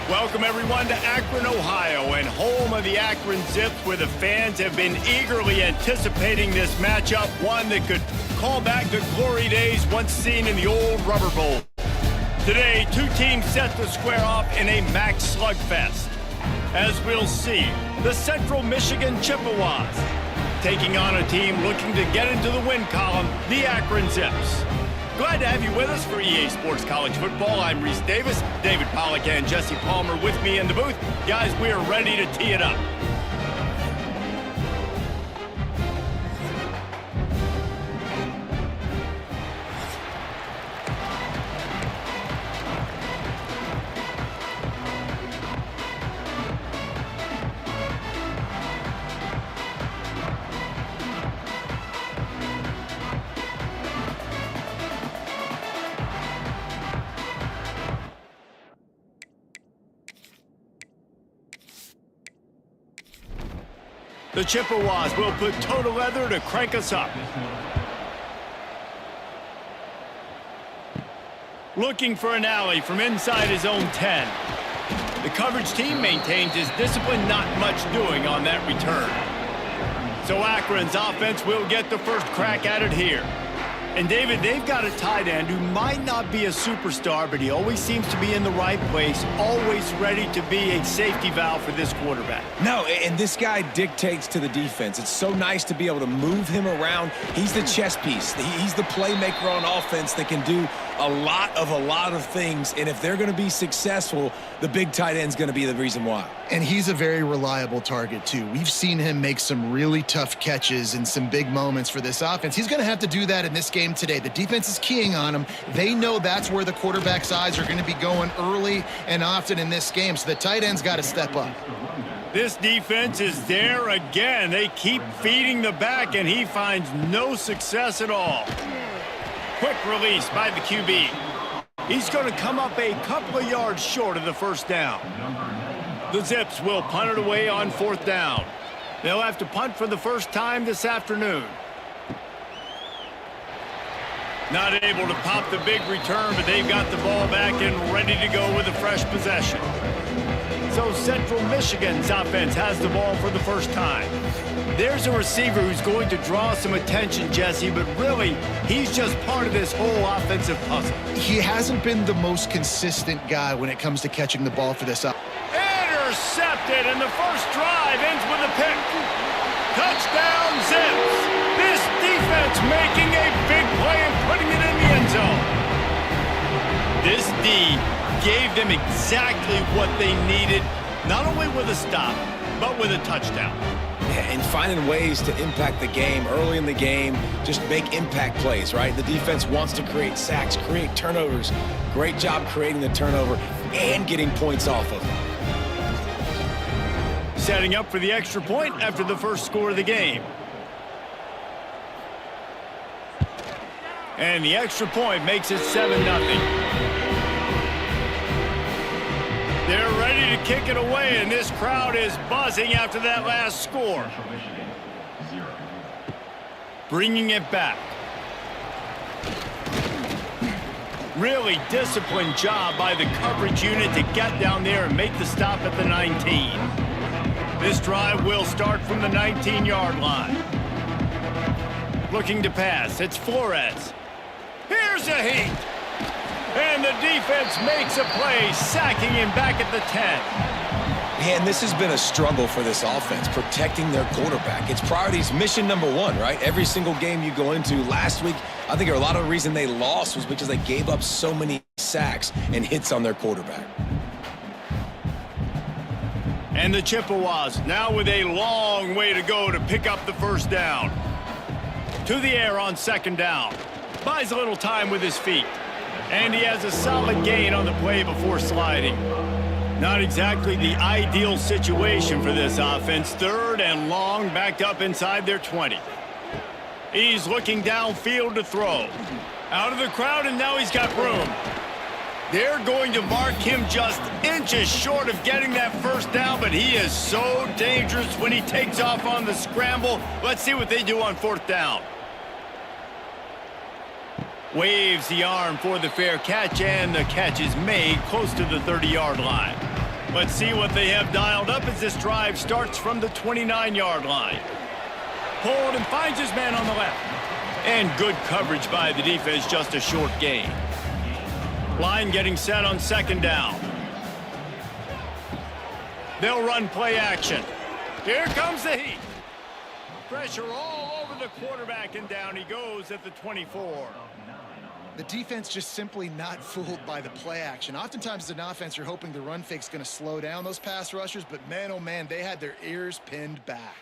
Welcome, everyone, to Akron, Ohio, and home of the Akron Zips, where the fans have been eagerly anticipating this matchup, one that could call back the glory days once seen in the old Rubber Bowl. Today, two teams set to square off in a max slugfest. As we'll see, the Central Michigan Chippewas taking on a team looking to get into the win column, the Akron Zips. Glad to have you with us for EA Sports College Football. I'm Reese Davis, David Pollack and Jesse Palmer with me in the booth. Guys, we are ready to tee it up. The Chippewas will put toe to leather to crank us up. Looking for an alley from inside his own 10. The coverage team maintains his discipline, not much doing on that return. So Akron's offense will get the first crack at it here. And David, they've got a tight end who might not be a superstar, but he always seems to be in the right place, always ready to be a safety valve for this quarterback. No, and this guy dictates to the defense. It's so nice to be able to move him around. He's the chess piece. He's the playmaker on offense that can do a lot of things. And if they're going to be successful, the big tight end's going to be the reason why. And he's a very reliable target, too. We've seen him make some really tough catches in some big moments for this offense. He's going to have to do that in this game today. The defense is keying on him. They know that's where the quarterback's eyes are going to be going early and often in this game, so the tight end's got to step up. This defense is there again. They keep feeding the back, and he finds no success at all. Quick release by the QB. He's going to come up a couple of yards short of the first down. The Zips will punt it away on fourth down. They'll have to punt for the first time this afternoon. Not able to pop the big return, but they've got the ball back and ready to go with a fresh possession. So Central Michigan's offense has the ball for the first time. There's a receiver who's going to draw some attention, Jesse, but really, he's just part of this whole offensive puzzle. He hasn't been the most consistent guy when it comes to catching the ball for this. Intercepted, and the first drive ends with a pick. Touchdown, Zips. This defense making a big play and putting it in the end zone. This D gave them exactly what they needed, not only with a stop, but with a touchdown. Yeah, and finding ways to impact the game early in the game, just make impact plays, right? The defense wants to create sacks, create turnovers. Great job creating the turnover and getting points off of it. Setting up for the extra point after the first score of the game. And the extra point makes it 7-0. They're ready to kick it away, and this crowd is buzzing after that last score. Bringing it back. Really disciplined job by the coverage unit to get down there and make the stop at the 19. This drive will start from the 19-yard line. Looking to pass. It's Flores. Here's a heat. And the defense makes a play, sacking him back at the 10. Man, this has been a struggle for this offense, protecting their quarterback. It's priorities, mission number one, right? Every single game you go into. Last week, I think a lot of the reason they lost was because they gave up so many sacks and hits on their quarterback. And the Chippewas now with a long way to go to pick up the first down. To the air on second down. Buys a little time with his feet. And he has a solid gain on the play before sliding. Not exactly the ideal situation for this offense. Third and long, backed up inside their 20. He's looking downfield to throw. Out of the crowd, and now he's got room. They're going to mark him just inches short of getting that first down, but he is so dangerous when he takes off on the scramble. Let's see what they do on fourth down. Waves the arm for the fair catch, and the catch is made close to the 30-yard line. Let's see what they have dialed up as this drive starts from the 29-yard line. Pulled and finds his man on the left. And good coverage by the defense, just a short gain. Line getting set on second down. They'll run play action. Here comes the heat. Pressure all over the quarterback, and down he goes at the 24. The defense just simply not fooled by the play action. Oftentimes as an offense, you're hoping the run fake's going to slow down those pass rushers, but man, oh man, they had their ears pinned back.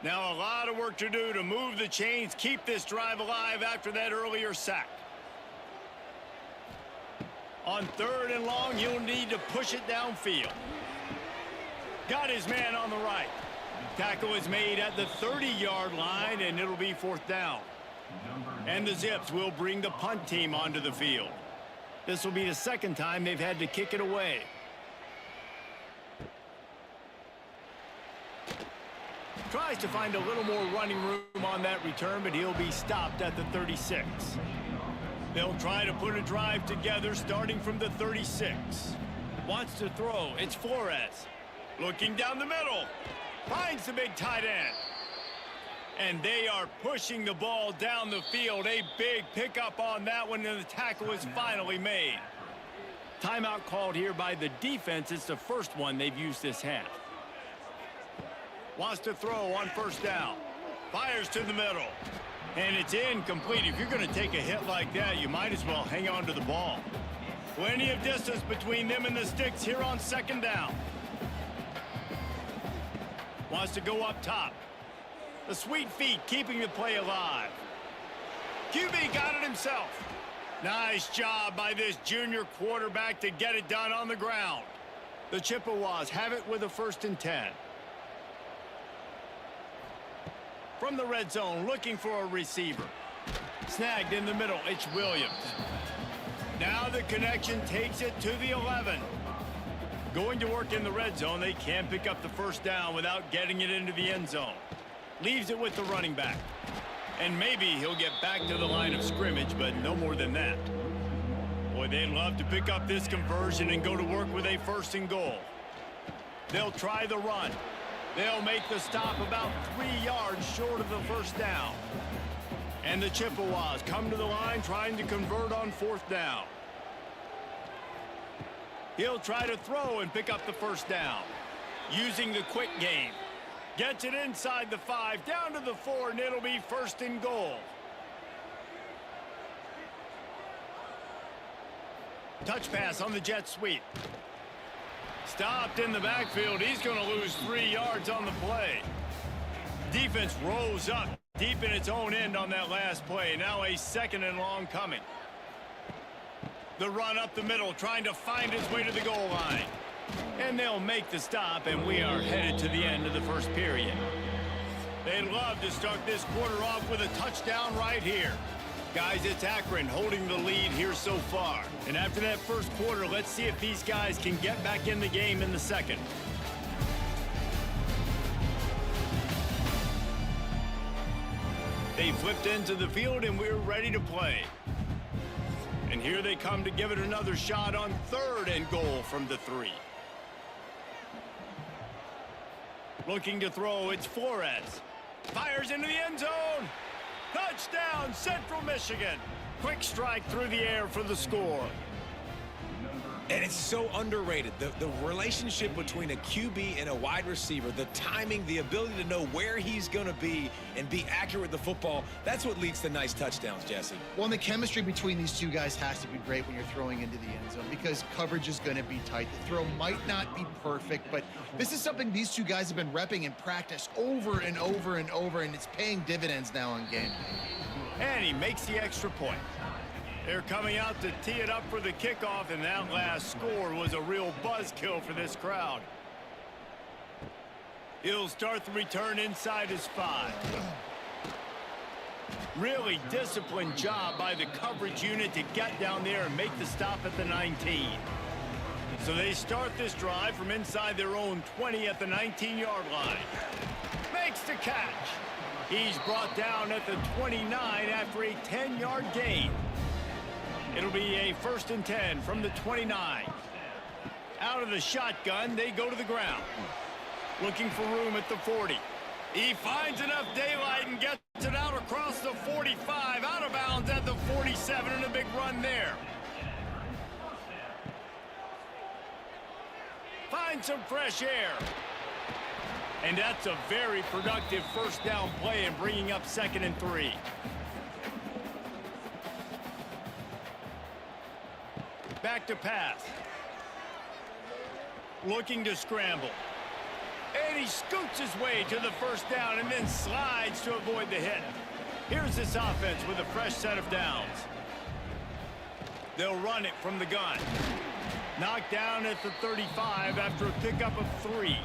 Now a lot of work to do to move the chains, keep this drive alive after that earlier sack. On 3rd and long, you'll need to push it downfield. Got his man on the right. Tackle is made at the 30-yard line, and it'll be 4th down. And the Zips will bring the punt team onto the field. This will be the second time they've had to kick it away. Tries to find a little more running room on that return, but he'll be stopped at the 36. They'll try to put a drive together starting from the 36. Wants to throw. It's Flores. Looking down the middle. Finds the big tight end. And they are pushing the ball down the field. A big pickup on that one, and the tackle is finally made. Timeout called here by the defense. It's the first one they've used this half. Wants to throw on 1st down. Fires to the middle. And it's incomplete. If you're going to take a hit like that, you might as well hang on to the ball. Plenty of distance between them and the sticks here on 2nd down. Wants to go up top. The sweet feet keeping the play alive. QB got it himself. Nice job by this junior quarterback to get it done on the ground. The Chippewas have it with a 1st and 10. From the red zone, looking for a receiver. Snagged in the middle, it's Williams. Now the connection takes it to the 11. Going to work in the red zone, they can't pick up the 1st down without getting it into the end zone. Leaves it with the running back. And maybe he'll get back to the line of scrimmage, but no more than that. Boy, they'd love to pick up this conversion and go to work with a 1st and goal. They'll try the run. They'll make the stop about 3 yards short of the 1st down. And the Chippewas come to the line trying to convert on 4th down. He'll try to throw and pick up the 1st down. Using the quick game. Gets it inside the 5, down to the 4, and it'll be 1st and goal. Touch pass on the jet sweep. Stopped in the backfield. He's going to lose 3 yards on the play. Defense rose up deep in its own end on that last play. Now a 2nd and long coming. The run up the middle, trying to find his way to the goal line. And they'll make the stop, and we are headed to the end of the 1st period. They'd love to start this quarter off with a touchdown right here. Guys, it's Akron holding the lead here so far. And after that 1st quarter, let's see if these guys can get back in the game in the 2nd. They flipped into the field, and we're ready to play. And here they come to give it another shot on 3rd and goal from the 3. Looking to throw, it's Flores. Fires into the end zone. Touchdown, Central Michigan. Quick strike through the air for the score. And it's so underrated. The relationship between a QB and a wide receiver, the timing, the ability to know where he's going to be and be accurate with the football, that's what leads to nice touchdowns, Jesse. Well, and the chemistry between these two guys has to be great when you're throwing into the end zone because coverage is going to be tight. The throw might not be perfect, but this is something these two guys have been repping in practice over and over and over, and it's paying dividends now on game. And he makes the extra point. They're coming out to tee it up for the kickoff, and that last score was a real buzzkill for this crowd. He'll start the return inside his 5. Really disciplined job by the coverage unit to get down there and make the stop at the 19. So they start this drive from inside their own 20 at the 19-yard line. Makes the catch. He's brought down at the 29 after a 10-yard gain. It'll be a 1st and 10 from the 29. Out of the shotgun, they go to the ground. Looking for room at the 40. He finds enough daylight and gets it out across the 45, out of bounds at the 47, and a big run there. Find some fresh air. And that's a very productive 1st down play and bringing up 2nd and 3. Back to pass. Looking to scramble. And he scoots his way to the 1st down and then slides to avoid the hit. Here's this offense with a fresh set of downs. They'll run it from the gun. Knocked down at the 35 after a pickup of 3.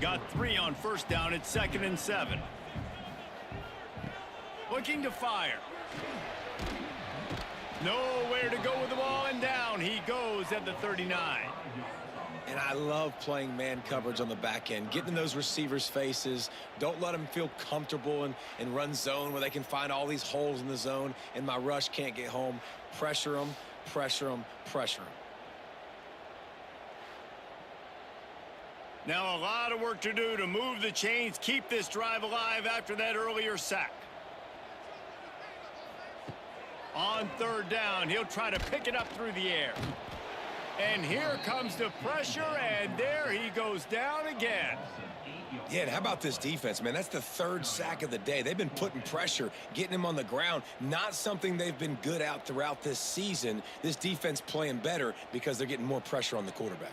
Got 3 on 1st down at 2nd and 7. Looking to fire. Nowhere to go with the ball, and down he goes at the 39. And I love playing man coverage on the back end, getting in those receivers' faces. Don't let them feel comfortable and run zone where they can find all these holes in the zone and my rush can't get home. Pressure them, pressure them, pressure them. Now a lot of work to do to move the chains, keep this drive alive after that earlier sack. On 3rd down, he'll try to pick it up through the air. And here comes the pressure, and there he goes down again. Yeah, and how about this defense, man? That's the 3rd sack of the day. They've been putting pressure, getting him on the ground. Not something they've been good at throughout this season. This defense playing better because they're getting more pressure on the quarterback.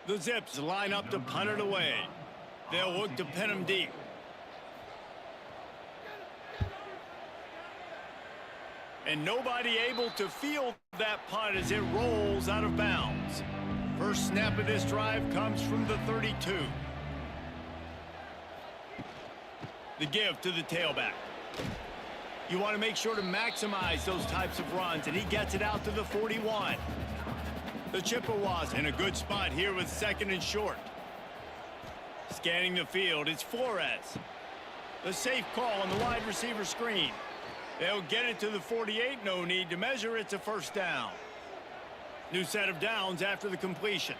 The Zips line up to punt it away. They'll look to pin him deep. And nobody able to field that punt as it rolls out of bounds. First snap of this drive comes from the 32. The give to the tailback. You want to make sure to maximize those types of runs, and he gets it out to the 41. The Chippewas in a good spot here with 2nd and short. Scanning the field, it's Flores. The safe call on the wide receiver screen. They'll get it to the 48, no need to measure, it's a 1st down. New set of downs after the completion.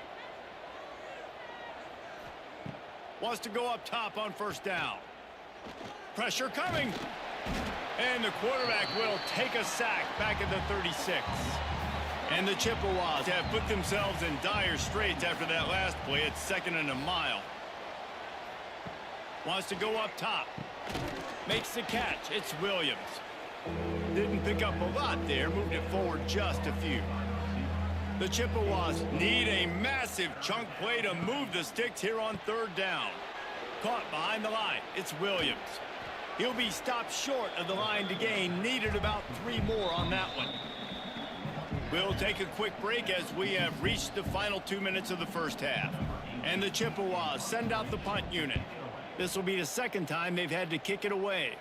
Wants to go up top on 1st down. Pressure coming. And the quarterback will take a sack back at the 36. And the Chippewas have put themselves in dire straits after that last play. It's 2nd and a mile. Wants to go up top. Makes the catch. It's Williams. Didn't pick up a lot there. Moved it forward just a few. The Chippewas need a massive chunk play to move the sticks here on 3rd down. Caught behind the line. It's Williams. He'll be stopped short of the line to gain. Needed about 3 more on that one. We'll take a quick break as we have reached the final 2 minutes of the 1st half. And the Chippewas send out the punt unit. This will be the 2nd time they've had to kick it away.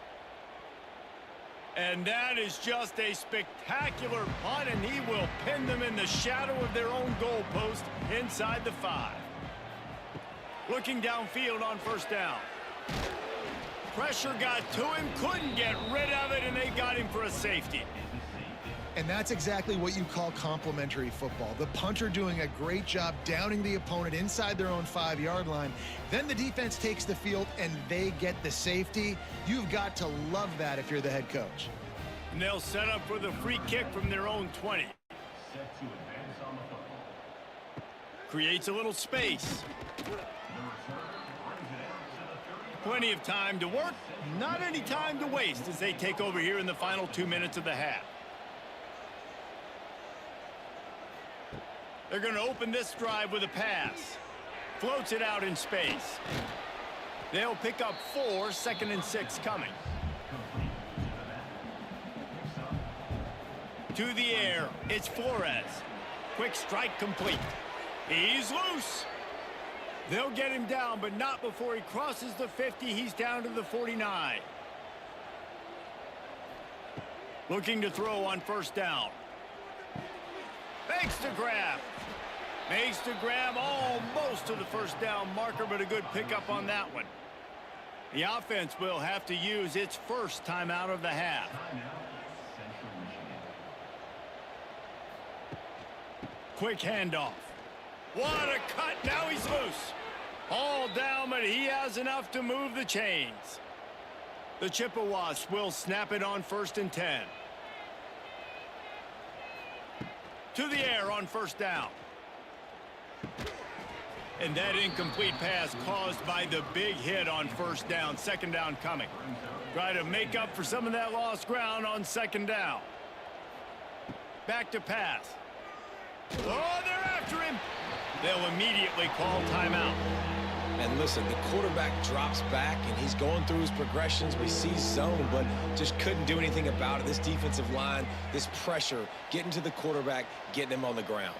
And that is just a spectacular punt, and he will pin them in the shadow of their own goalpost inside the 5. Looking downfield on 1st down. Pressure got to him, couldn't get rid of it, and they got him for a safety. And that's exactly what you call complementary football. The punter doing a great job downing the opponent inside their own 5-yard line. Then the defense takes the field and they get the safety. You've got to love that if you're the head coach. And they'll set up for the free kick from their own 20. Creates a little space. Plenty of time to work, not any time to waste as they take over here in the final 2 minutes of the half. They're going to open this drive with a pass. Floats it out in space. They'll pick up 4, 2nd and 6 coming. To the air, it's Flores. Quick strike complete. He's loose. They'll get him down, but not before he crosses the 50. He's down to the 49. Looking to throw on 1st down. Makes the grab. Makes the grab almost to the first down marker, but a good pickup on that one. The offense will have to use its first timeout of the half. Quick handoff. What a cut. Now he's loose. All down, but he has enough to move the chains. The Chippewas will snap it on 1st and 10. To the air on 1st down. And that incomplete pass caused by the big hit on 1st down. 2nd down coming. Try to make up for some of that lost ground on 2nd down. Back to pass. Oh, they're after him. They'll immediately call timeout. And listen, the quarterback drops back, and he's going through his progressions. We see zone, but just couldn't do anything about it. This defensive line, this pressure, getting to the quarterback, getting him on the ground.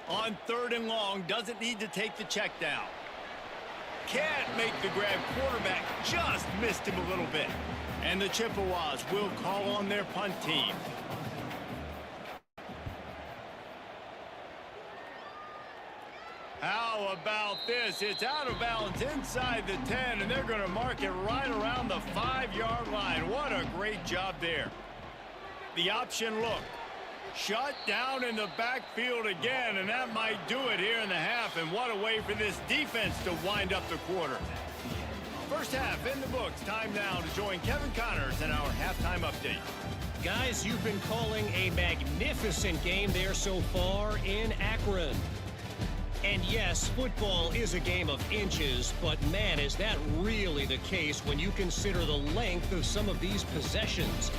On 3rd and long, doesn't need to take the check down. Can't make the grab. Quarterback just missed him a little bit. And the Chippewas will call on their punt team. How about this? It's out of bounds inside the 10, and they're going to mark it right around the 5-yard line. What a great job there. The option look. Shut down in the backfield again, and that might do it here in the half. And what a way for this defense to wind up the quarter. First half in the books. Time now to join Kevin Connors in our halftime update. Guys, you've been calling a magnificent game there so far in Akron. And yes, football is a game of inches, but man, is that really the case when you consider the length of some of these possessions.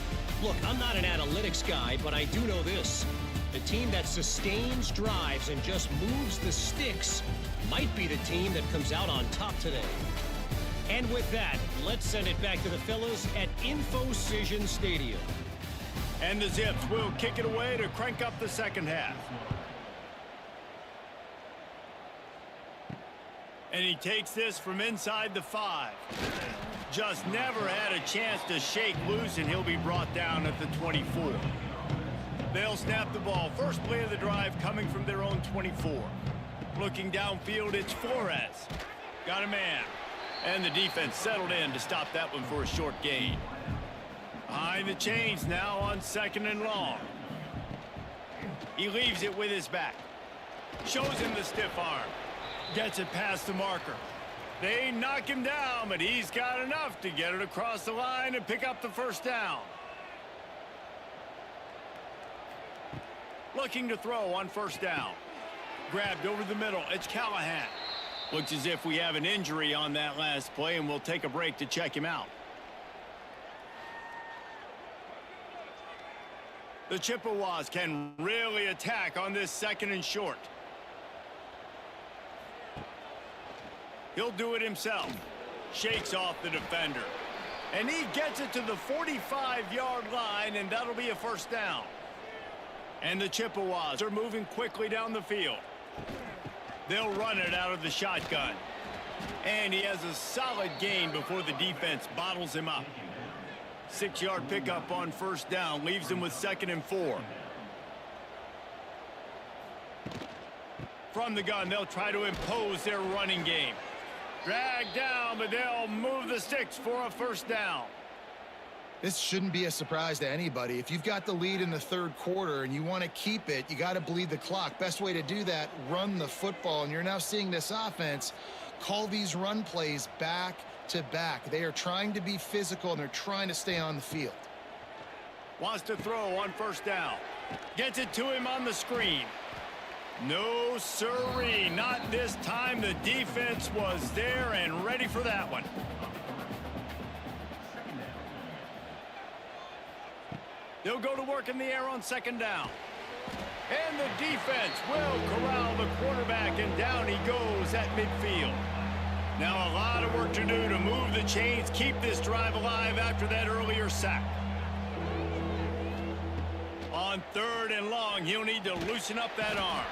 Look, I'm not an analytics guy, but I do know this. The team that sustains drives and just moves the sticks might be the team that comes out on top today. And with that, let's send it back to the fellas at InfoCision Stadium. And the Zips will kick it away to crank up the second half. And he takes this from inside the 5. Just never had a chance to shake loose, and he'll be brought down at the 24. They'll snap the ball. First play of the drive coming from their own 24. Looking downfield, it's Flores. Got a man. And the defense settled in to stop that one for a short gain. Behind the chains now on 2nd and long. He leaves it with his back. Shows him the stiff arm. Gets it past the marker. They knock him down, but he's got enough to get it across the line and pick up the 1st down. Looking to throw on 1st down. Grabbed over the middle. It's Callahan. Looks as if we have an injury on that last play, and we'll take a break to check him out. The Chippewas can really attack on this 2nd and short. He'll do it himself. Shakes off the defender. And he gets it to the 45-yard line, and that'll be a 1st down. And the Chippewas are moving quickly down the field. They'll run it out of the shotgun. And he has a solid gain before the defense bottles him up. 6-yard pickup on 1st down leaves him with 2nd and 4. From the gun, they'll try to impose their running game. Dragged down, but they'll move the sticks for a 1st down. This shouldn't be a surprise to anybody. If you've got the lead in the 3rd quarter and you want to keep it, you got to bleed the clock. Best way to do that, run the football. And you're now seeing this offense call these run plays back to back. They are trying to be physical, and they're trying to stay on the field. Wants to throw on 1st down. Gets it to him on the screen. No sirree, not this time. The defense was there and ready for that one. They'll go to work in the air on 2nd down. And the defense will corral the quarterback, and down he goes at midfield. Now a lot of work to do to move the chains, keep this drive alive after that earlier sack. On 3rd and long, he'll need to loosen up that arm.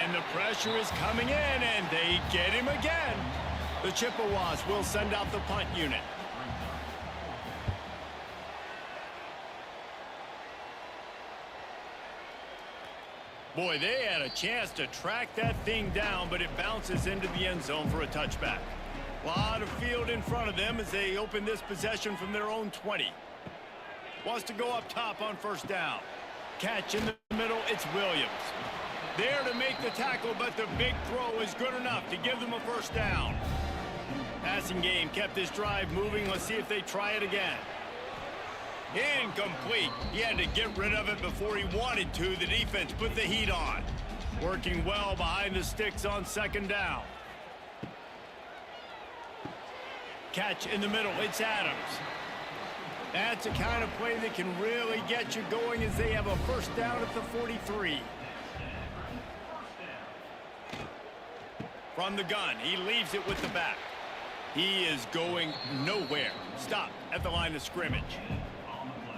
And the pressure is coming in, and they get him again. The Chippewas will send out the punt unit. Boy, they had a chance to track that thing down, but it bounces into the end zone for a touchback. A lot of field in front of them as they open this possession from their own 20. Wants to go up top on first down. Catch in the middle, it's Williams. There to make the tackle, but the big throw is good enough to give them a first down. Passing game kept this drive moving. Let's see if they try it again. Incomplete. He had to get rid of it before he wanted to. The defense put the heat on. Working well behind the sticks on second down. Catch in the middle. It's Adams. That's the kind of play that can really get you going as they have a first down at the 43. From the gun, he leaves it with the back. He is going nowhere. Stop at the line of scrimmage.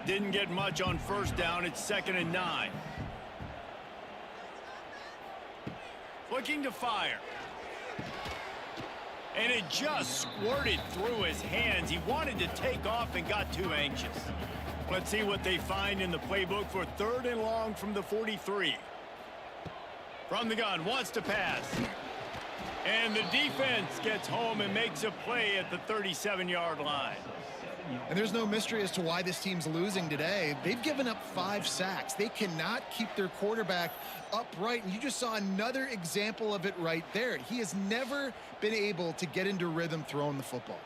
Didn't get much on first down. It's 2nd and 9. Looking to fire. And it just squirted through his hands. He wanted to take off and got too anxious. Let's see what they find in the playbook for 3rd and long from the 43. From the gun, wants to pass. And the defense gets home and makes a play at the 37-yard line. And there's no mystery as to why this team's losing today. They've given up 5 sacks. They cannot keep their quarterback upright, and you just saw another example of it right there. He has never been able to get into rhythm throwing the football.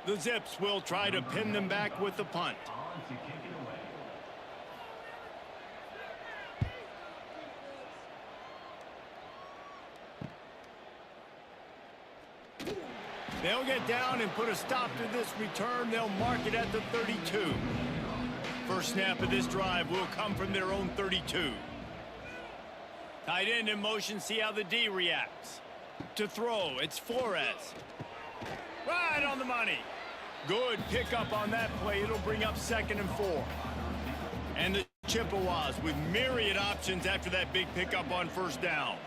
The Zips will try to pin them back with the punt. They'll get down and put a stop to this return. They'll mark it at the 32. First snap of this drive will come from their own 32. Tight end in motion, see how the D reacts. To throw, it's Flores. Right on the money. Good pickup on that play. It'll bring up 2nd and 4. And the Chippewas with myriad options after that big pickup on first down.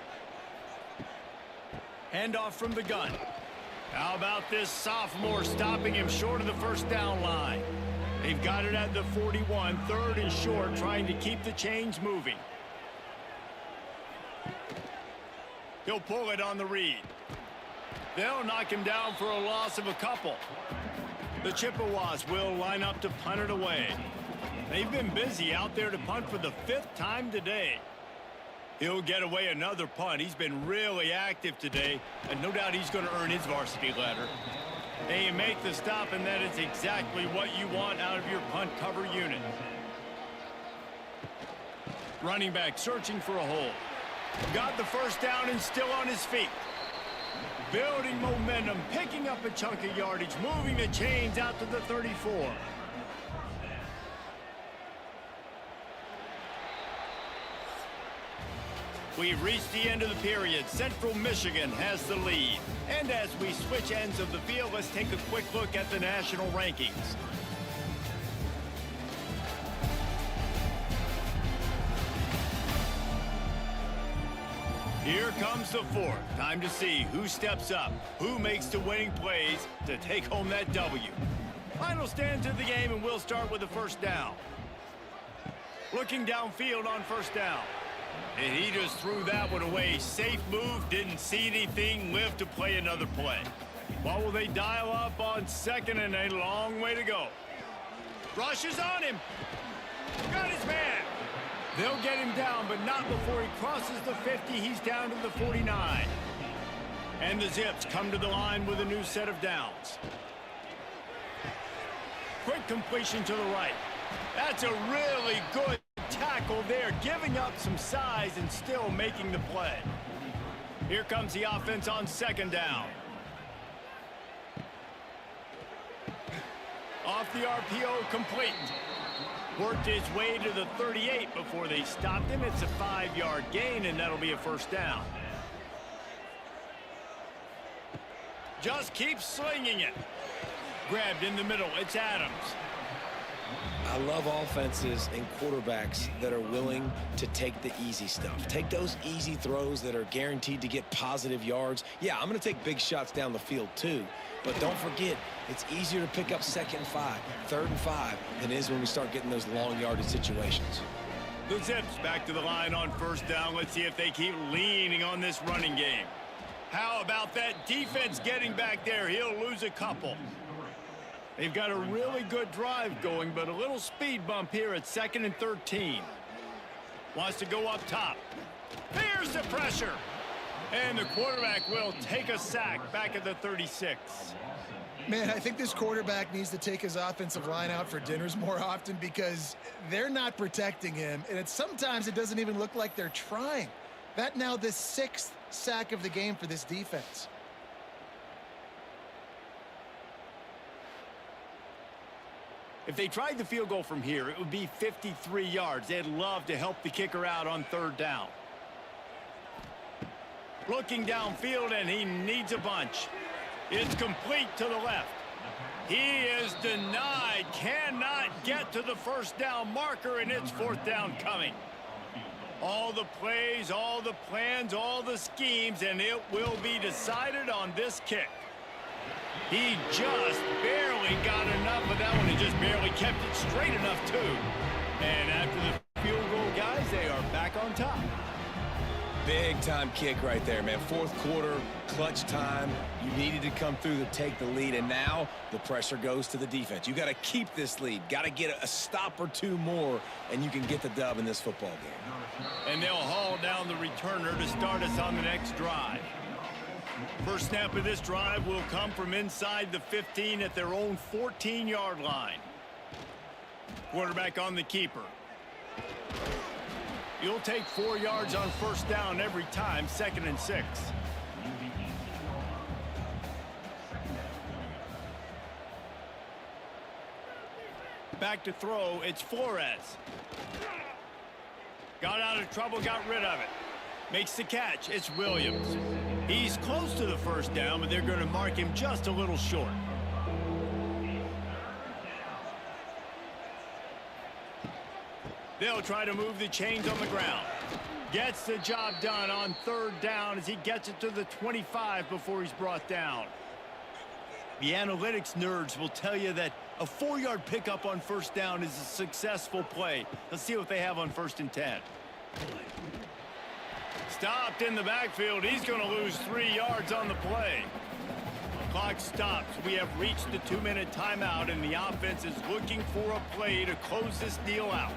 Handoff from the gun. How about this sophomore stopping him short of the first down line? They've got it at the 41, 3rd and short, trying to keep the chains moving. He'll pull it on the read. They'll knock him down for a loss of a couple. The Chippewas will line up to punt it away. They've been busy out there to punt for the 5th time today. He'll get away another punt. He's been really active today, and no doubt he's going to earn his varsity letter. They make the stop, and that is exactly what you want out of your punt cover unit. Running back searching for a hole. Got the first down and still on his feet. Building momentum, picking up a chunk of yardage, moving the chains out to the 34. We've reached the end of the period. Central Michigan has the lead. And as we switch ends of the field, let's take a quick look at the national rankings. Here comes the 4th. Time to see who steps up, who makes the winning plays to take home that W. Final stands of the game, and we'll start with the first down. Looking downfield on first down. And he just threw that one away. Safe move, didn't see anything, lived to play another play. What will they dial up on 2nd and a long way to go? Rushes on him. Got his man. They'll get him down, but not before he crosses the 50. He's down to the 49. And the Zips come to the line with a new set of downs. Quick completion to the right. That's a really good tackle there, giving up some size and still making the play. Here comes the offense on 2nd down. Off the RPO, complete. Worked his way to the 38 before they stopped him. It's a 5-yard gain, and that'll be a first down. Just keeps slinging it. Grabbed in the middle, it's Adams. I love offenses and quarterbacks that are willing to take the easy stuff. Take those easy throws that are guaranteed to get positive yards. Yeah, I'm going to take big shots down the field too, but don't forget, it's easier to pick up 2nd and 5, 3rd and 5 than it is when we start getting those long yardage situations. The Zips back to the line on first down. Let's see if they keep leaning on this running game. How about that defense getting back there? He'll lose a couple. They've got a really good drive going, but a little speed bump here at 2nd and 13. Wants to go up top. Here's the pressure. And the quarterback will take a sack back at the 36. Man, I think this quarterback needs to take his offensive line out for dinners more often because they're not protecting him. And sometimes it doesn't even look like they're trying. That now the 6th sack of the game for this defense. If they tried the field goal from here, it would be 53 yards. They'd love to help the kicker out on 3rd down. Looking downfield, and he needs a bunch. It's complete to the left. He is denied, cannot get to the 1st down marker, and it's 4th down coming. All the plays, all the plans, all the schemes, and it will be decided on this kick. He just barely got enough of that one and just barely kept it straight enough, too. And after the field goal, guys, they are back on top. Big-time kick right there, man. 4th quarter, clutch time. You needed to come through to take the lead, and now the pressure goes to the defense. You got to keep this lead. Got to get a stop or two more, and you can get the dub in this football game. And they'll haul down the returner to start us on the next drive. First snap of this drive will come from inside the 15 at their own 14-yard line. Quarterback on the keeper. You'll take 4 yards on 1st down every time, 2nd and 6. Back to throw, it's Flores. Got out of trouble, got rid of it. Makes the catch, it's Williams. He's close to the 1st down, but they're going to mark him just a little short. They'll try to move the chains on the ground. Gets the job done on 3rd down as he gets it to the 25 before he's brought down. The analytics nerds will tell you that a 4-yard pickup on 1st down is a successful play. Let's see what they have on 1st and 10. Stopped in the backfield. He's going to lose 3 yards on the play. Clock stops. We have reached the 2-minute timeout, and the offense is looking for a play to close this deal out.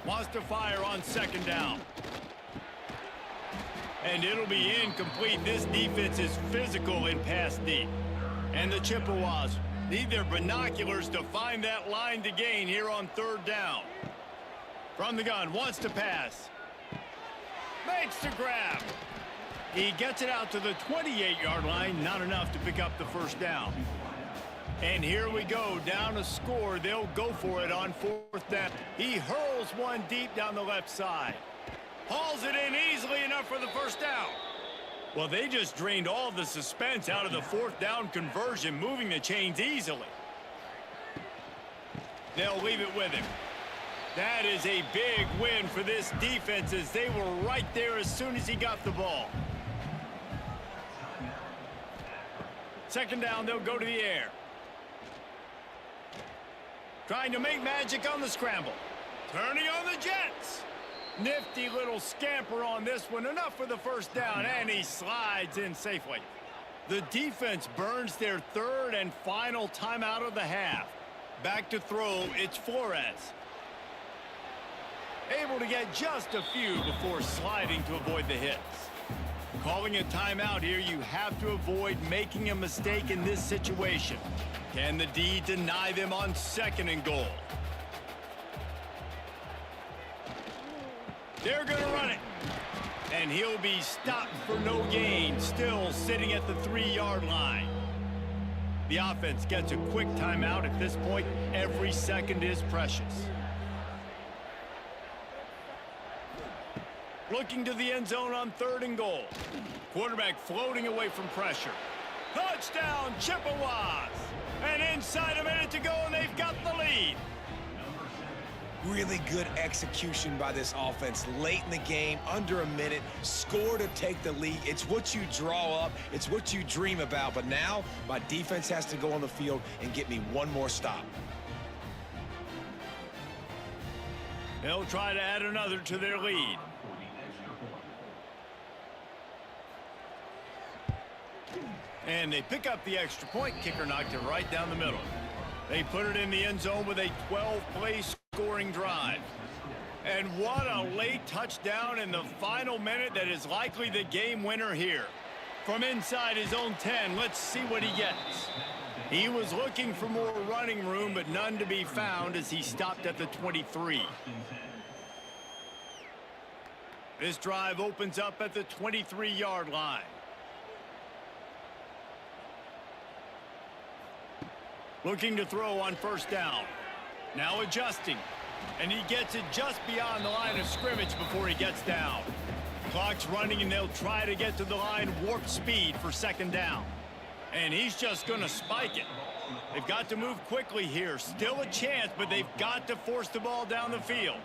Wants to fire on 2nd down. And it'll be incomplete. This defense is physical in pass deep. And the Chippewas need their binoculars to find that line to gain here on 3rd down. From the gun, wants to pass. Makes the grab. He gets it out to the 28-yard line. Not enough to pick up the 1st down. And here we go, down a score. They'll go for it on 4th down. He hurls one deep down the left side. Hauls it in easily enough for the 1st down. Well, they just drained all the suspense out of the 4th down conversion, moving the chains easily. They'll leave it with him. That is a big win for this defense as they were right there as soon as he got the ball. 2nd down, they'll go to the air. Trying to make magic on the scramble. Turning on the Jets. Nifty little scamper on this one. Enough for the 1st down, and he slides in safely. The defense burns their 3rd and final timeout of the half. Back to throw, it's Flores. Able to get just a few before sliding to avoid the hits. Calling a timeout here, you have to avoid making a mistake in this situation. Can the D deny them on 2nd and goal? They're going to run it. And he'll be stopped for no gain, still sitting at the 3-yard line. The offense gets a quick timeout. At this point, every second is precious. Looking to the end zone on 3rd and goal. Quarterback floating away from pressure. Touchdown, Chippewas! And inside a minute to go, and they've got the lead. Really good execution by this offense late in the game, under a minute, score to take the lead. It's what you draw up. It's what you dream about. But now my defense has to go on the field and get me one more stop. They'll try to add another to their lead. And they pick up the extra point. Kicker knocked it right down the middle. They put it in the end zone with a 12-play scoring drive. And what a late touchdown in the final minute that is likely the game winner here. From inside his own 10, let's see what he gets. He was looking for more running room, but none to be found as he stopped at the 23. This drive opens up at the 23-yard line. Looking to throw on first down. Now adjusting. And he gets it just beyond the line of scrimmage before he gets down. Clock's running, and they'll try to get to the line warp speed for second down. And he's just going to spike it. They've got to move quickly here. Still a chance, but they've got to force the ball down the field.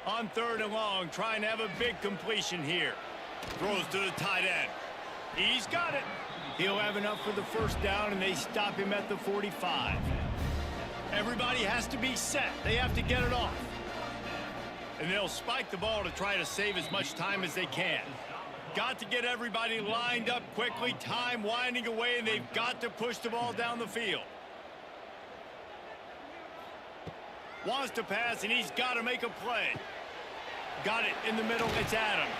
On third and long, trying to have a big completion here. Throws to the tight end. He's got it. He'll have enough for the first down, and they stop him at the 45. Everybody has to be set. They have to get it off. And they'll spike the ball to try to save as much time as they can. Got to get everybody lined up quickly. Time winding away, and they've got to push the ball down the field. Wants to pass, and he's got to make a play. Got it in the middle. It's Adams.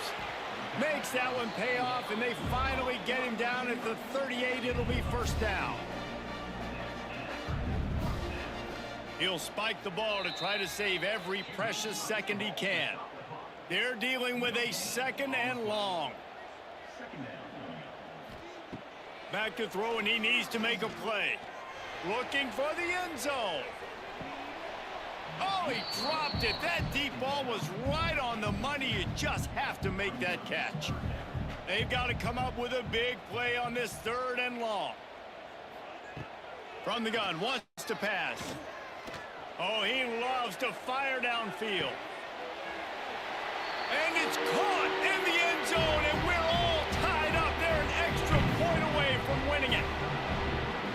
Makes that one pay off, and they finally get him down at the 38. It'll be first down. He'll spike the ball to try to save every precious second he can. They're dealing with a second and long. Back to throw, and he needs to make a play. Looking for the end zone. Oh, he dropped it. That deep ball was right on the money. You just have to make that catch. They've got to come up with a big play on this third and long. From the gun, wants to pass. Oh, he loves to fire downfield. And it's caught in the end zone, and we're all tied up. They're an extra point away from winning it.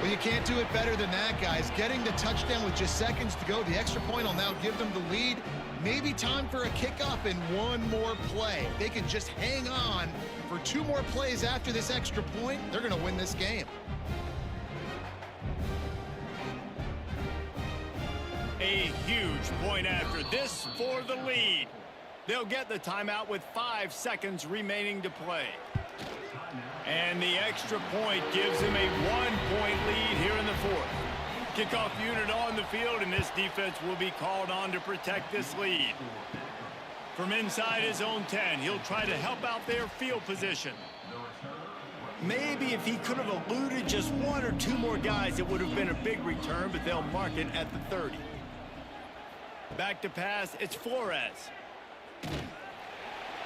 Well, you can't do it better than that, guys. Getting the touchdown with just seconds to go. The extra point will now give them the lead. Maybe time for a kickoff and one more play. If they can just hang on for two more plays after this extra point, they're going to win this game. A huge point after this for the lead. They'll get the timeout with 5 seconds remaining to play. And the extra point gives him a 1-point lead here in the fourth. Kickoff unit on the field, and this defense will be called on to protect this lead. From inside his own 10, he'll try to help out their field position. Maybe if he could have eluded just one or two more guys, it would have been a big return, but they'll mark it at the 30. Back to pass, it's Flores.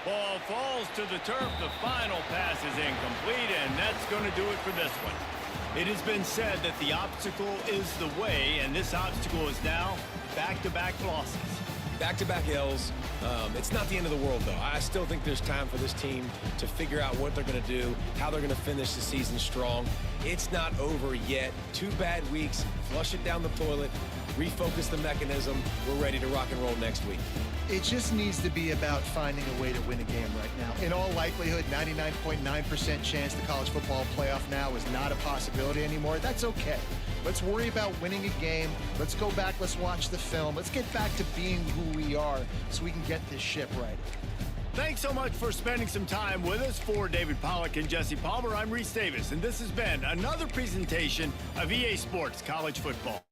Ball falls to the turf. The final pass is incomplete, and that's going to do it for this one. It has been said that the obstacle is the way, and this obstacle is now back-to-back losses. Back-to-back L's. It's not the end of the world, though. I still think there's time for this team to figure out what they're going to do, how they're going to finish the season strong. It's not over yet. 2 bad weeks. Flush it down the toilet. Refocus the mechanism. We're ready to rock and roll next week. It just needs to be about finding a way to win a game right now. In all likelihood, 99.9% chance the college football playoff now is not a possibility anymore. That's okay. Let's worry about winning a game. Let's go back. Let's watch the film. Let's get back to being who we are so we can get this ship right. Thanks so much for spending some time with us. For David Pollack and Jesse Palmer, I'm Reese Davis, and this has been another presentation of EA Sports College Football.